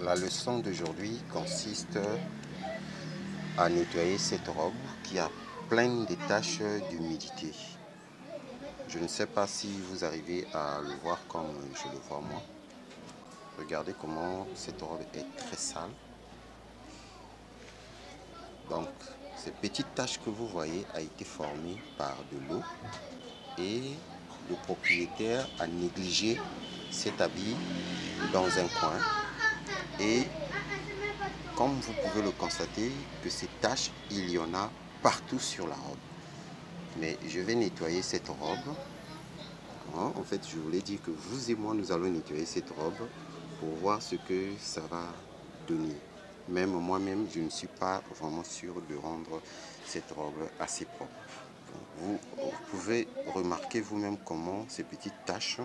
La leçon d'aujourd'hui consiste à nettoyer cette robe qui a plein de taches d'humidité. Je ne sais pas si vous arrivez à le voir comme je le vois moi. Regardez comment cette robe est très sale. Donc, ces petites taches que vous voyez ont été formées par de l'eau et le propriétaire a négligé cet habit dans un coin. Et comme vous pouvez le constater, que ces taches, il y en a partout sur la robe. Mais je vais nettoyer cette robe. En fait, je voulais dire que vous et moi, nous allons nettoyer cette robe pour voir ce que ça va donner. Même moi-même, je ne suis pas vraiment sûr de rendre cette robe assez propre. Vous pouvez remarquer vous-même comment ces petites taches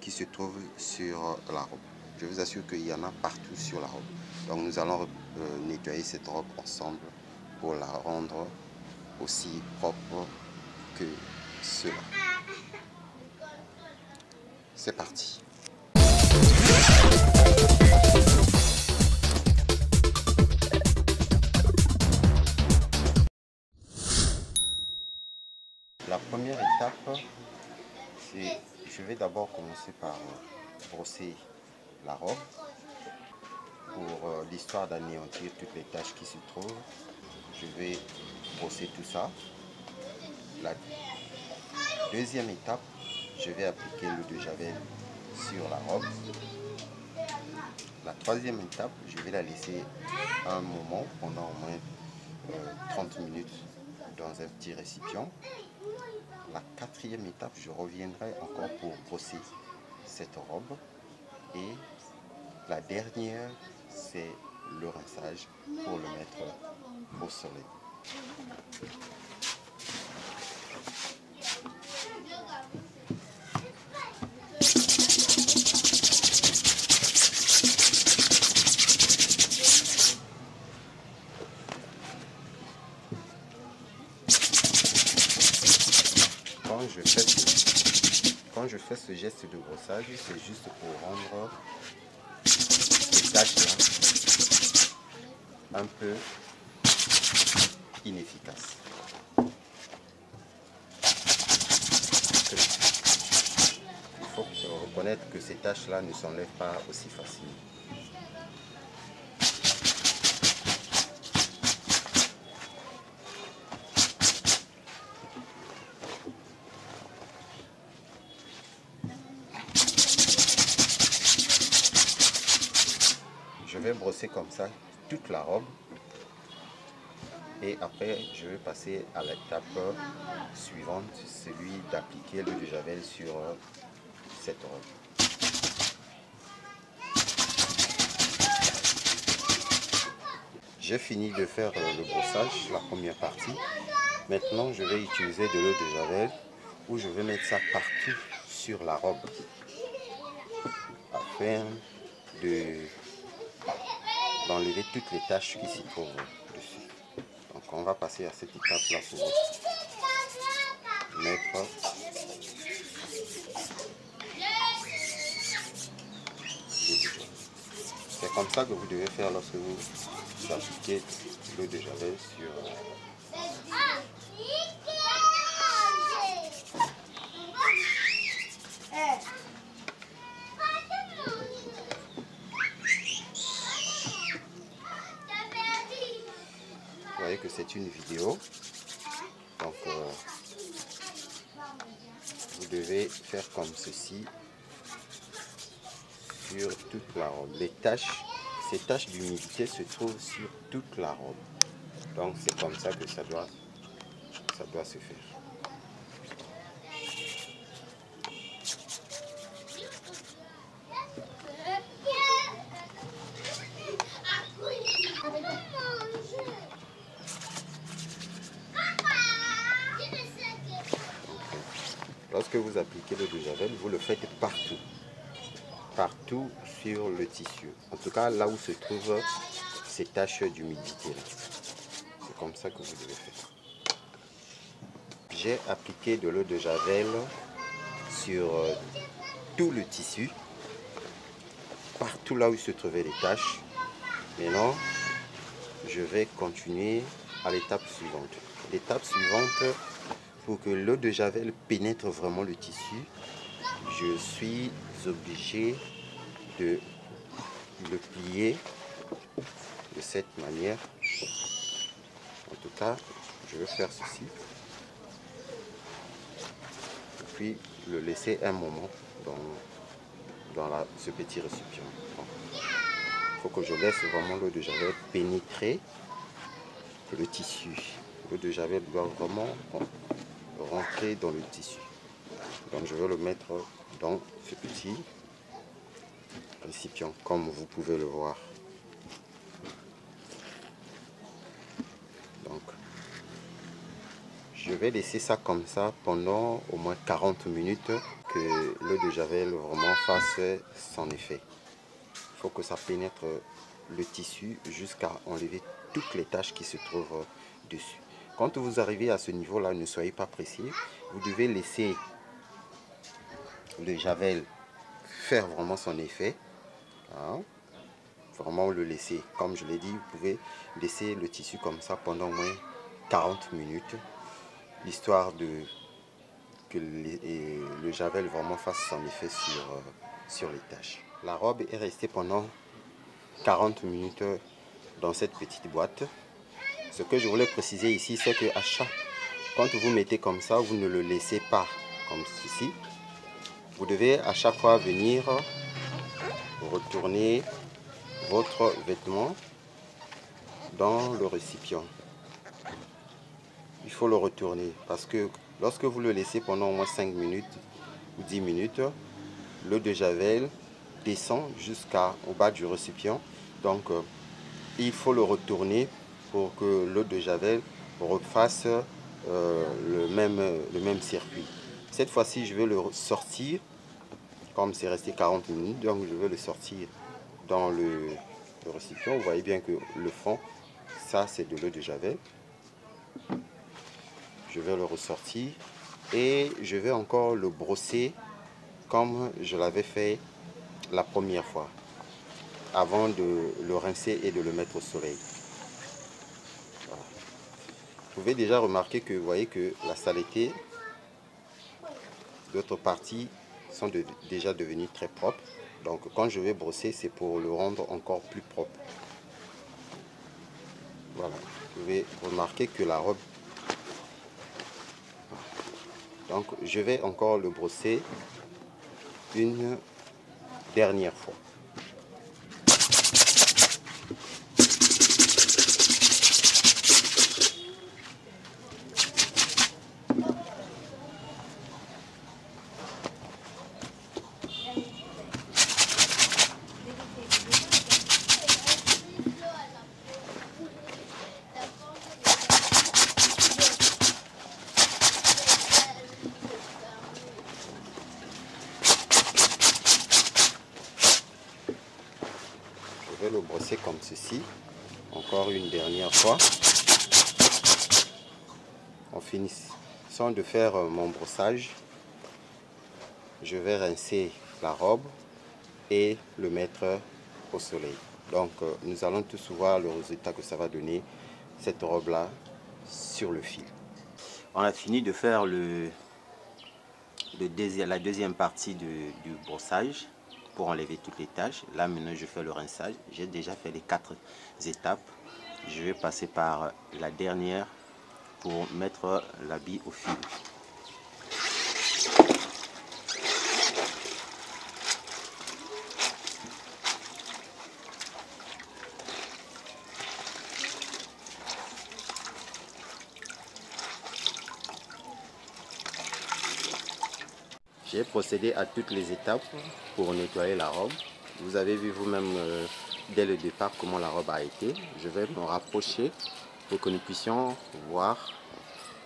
qui se trouvent sur la robe. Je vous assure qu'il y en a partout sur la robe. Donc nous allons nettoyer cette robe ensemble pour la rendre aussi propre que cela. C'est parti. La première étape, c'est je vais d'abord commencer par brosser la robe pour l'histoire d'anéantir toutes les taches qui se trouvent. Je vais brosser tout ça. La deuxième étape, je vais appliquer l'eau de javel sur la robe. La troisième étape, je vais la laisser un moment, pendant au moins 30 minutes dans un petit récipient. La quatrième étape, je reviendrai encore pour brosser cette robe. Et la dernière, c'est le rinçage pour le mettre au soleil. Quand je fais ce geste de brossage, c'est juste pour rendre les taches là un peu inefficaces. Il faut reconnaître que ces taches là ne s'enlèvent pas aussi facilement. Je vais brosser comme ça toute la robe et après je vais passer à l'étape suivante, celui d'appliquer l'eau de javel sur cette robe. J'ai fini de faire le brossage, la première partie. Maintenant je vais utiliser de l'eau de javel où je vais mettre ça partout sur la robe afin d'enlever toutes les taches qui s'y trouvent dessus. Donc on va passer à cette étape là pour mettre c'est comme ça que vous devez faire lorsque vous appliquez l'eau de javel sur vous voyez que c'est une vidéo, donc vous devez faire comme ceci sur toute la robe. Ces taches d'humidité se trouvent sur toute la robe, donc c'est comme ça que ça doit se faire. Lorsque vous appliquez l'eau de javel, vous le faites partout sur le tissu. En tout cas, là où se trouvent ces taches d'humidité. C'est comme ça que vous devez faire. J'ai appliqué de l'eau de javel sur tout le tissu. partout là où se trouvaient les taches. Maintenant, je vais continuer à l'étape suivante. L'étape suivante, pour que l'eau de javel pénètre vraiment le tissu, je suis obligé de le plier de cette manière. En tout cas, je vais faire ceci. Et puis le laisser un moment dans ce petit récipient. Il faut que je laisse vraiment l'eau de javel pénétrer le tissu. L'eau de javel doit vraiment rentrer dans le tissu. Donc je vais le mettre dans ce petit récipient, comme vous pouvez le voir. Donc je vais laisser ça comme ça pendant au moins 40 minutes, que l'eau de javel vraiment fasse son effet. Il faut que ça pénètre le tissu jusqu'à enlever toutes les taches qui se trouvent dessus. Quand vous arrivez à ce niveau là, ne soyez pas pressé. Vous devez laisser le javel faire vraiment son effet. Hein? Vraiment le laisser. Comme je l'ai dit, vous pouvez laisser le tissu comme ça pendant au moins 40 minutes. Histoire que le javel vraiment fasse son effet sur les taches. La robe est restée pendant 40 minutes dans cette petite boîte. Ce que je voulais préciser ici, c'est que quand vous mettez comme ça, vous ne le laissez pas comme ceci. Vous devez à chaque fois venir retourner votre vêtement dans le récipient. Il faut le retourner parce que lorsque vous le laissez pendant au moins 5 minutes ou 10 minutes, l'eau de javel descend jusqu'au bas du récipient. Donc il faut le retourner pour que l'eau de javel refasse le même circuit. Cette fois-ci, je vais le sortir, comme c'est resté 40 minutes, donc je vais le sortir dans le récipient. Vous voyez bien que le fond, ça c'est de l'eau de javel. Je vais le ressortir et je vais encore le brosser comme je l'avais fait la première fois, avant de le rincer et de le mettre au soleil. Voilà. Vous pouvez déjà remarquer que vous voyez que la saleté d'autres parties sont déjà devenues très propres. Donc quand je vais brosser, c'est pour le rendre encore plus propre. Voilà, vous pouvez remarquer que la robe... Donc je vais encore le brosser une dernière fois. Je vais le brosser comme ceci, encore une dernière fois. En finissant de faire mon brossage, je vais rincer la robe et le mettre au soleil. Donc nous allons tous voir le résultat que ça va donner, cette robe là sur le fil. On a fini de faire la deuxième partie du brossage pour enlever toutes les taches. Là maintenant je fais le rinçage. J'ai déjà fait les 4 étapes. Je vais passer par la dernière pour mettre l'habit au fil. J'ai procédé à toutes les étapes pour nettoyer la robe. Vous avez vu vous-même dès le départ comment la robe a été. Je vais me rapprocher pour que nous puissions voir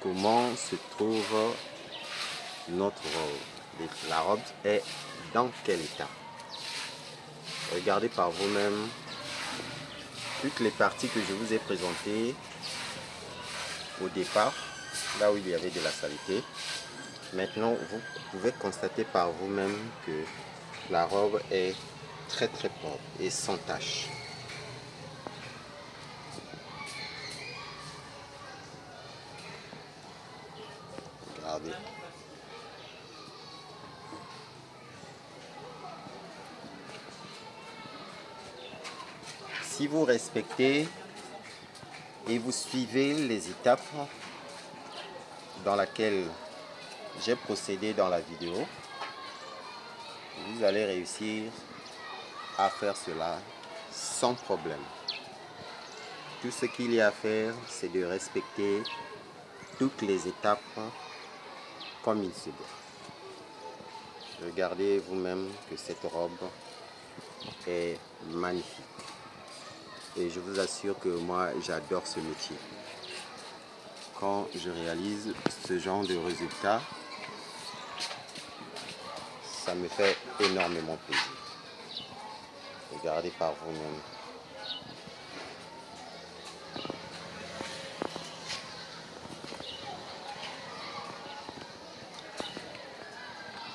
comment se trouve notre robe. La robe est dans quel état. Regardez par vous-même toutes les parties que je vous ai présentées au départ, là où il y avait de la saleté. Maintenant, vous pouvez constater par vous-même que la robe est très propre et sans tache. Regardez. Si vous respectez et vous suivez les étapes dans lesquelles j'ai procédé dans la vidéo, vous allez réussir à faire cela sans problème. Tout ce qu'il y a à faire, c'est de respecter toutes les étapes comme il se doit. Regardez vous-même que cette robe est magnifique. Et je vous assure que moi, j'adore ce métier. Quand je réalise ce genre de résultats, ça me fait énormément plaisir. Regardez par vous-même.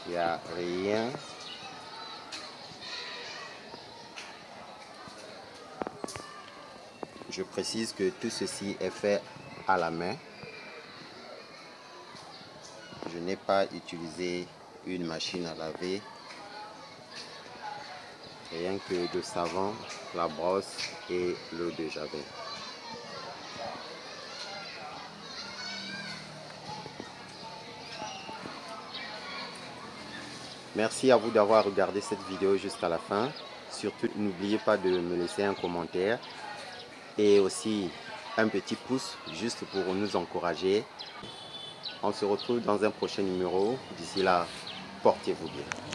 Il n'y a rien Je précise que tout ceci est fait à la main. Je n'ai pas utilisé une machine à laver. Rien que de savon, la brosse et l'eau de javel. Merci à vous d'avoir regardé cette vidéo jusqu'à la fin. Surtout, n'oubliez pas de me laisser un commentaire et aussi un petit pouce juste pour nous encourager. On se retrouve dans un prochain numéro. D'ici là, portez-vous bien.